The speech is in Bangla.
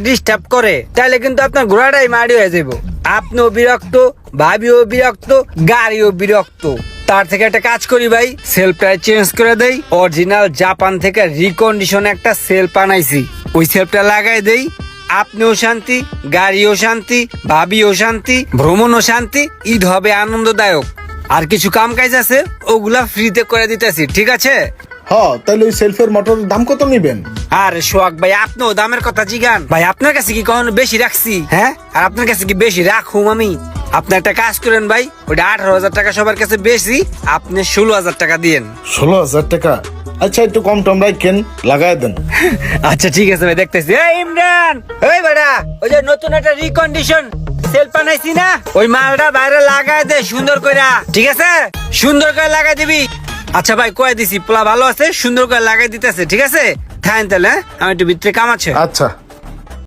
ডিস্টার্ব করে তাহলে কিন্তু আপনার ঘোড়াটাই মারি হয়ে যাবো। আপনিও বিরক্ত, ভাবিও বিরক্ত, গাড়িও বিরক্ত। তার থেকে একটা কাজ করি ভাই, সেলফটা চেঞ্জ করে দেই। অরিজিনাল জাপান থেকে রিকন্ডিশন একটা সেলফ আনাইছি, ওই সেলফটা লাগাই দেই। আপনিও শান্তি, গাড়িও শান্তি, ভাবিও শান্তি, ভ্রমণও শান্তি, ঈদ হবে আনন্দদায়ক। আর কিছু কাম কাজ আছে ওগুলা ফ্রিতে করে দিতেছি, ঠিক আছে? তাহলে ওই সেলফের মোটরের দাম কত নিবেন? আরে সোহাগ ভাই, আপনিও দামের কথা জিগান ভাই। আপনার কাছে কি কখনো বেশি রাখছি? হ্যাঁ, আর আপনার কাছে কি বেশি রাখুম আমি? আপনি একটা কাজ করেন ভাই, ওইটা 18,000 টাকা সবার কাছে বেশি, আপনি 16,000 টাকা দিয়েন। 16,000 টাকা? আচ্ছা, একটু কম টম রাখেন, লাগাই দেন। আচ্ছা ঠিক আছে ভাই, দেখতেছি। এই ইমরান, এই বেটা, ওই যে নতুন একটা রিকন্ডিশন সেলফ বানাইছি না, ওই মালটা বাইরে লাগাই দে সুন্দর করে, ঠিক আছে? সুন্দর করে লাগাই দিবি। আচ্ছা ভাই, কয়ে দিছি, পোলা ভালো আছে, সুন্দর করে লাগাই দিতেছে, ঠিক আছে? থাকেন তাহলে, আমি একটু ভিতরে কাম আছে। আচ্ছা।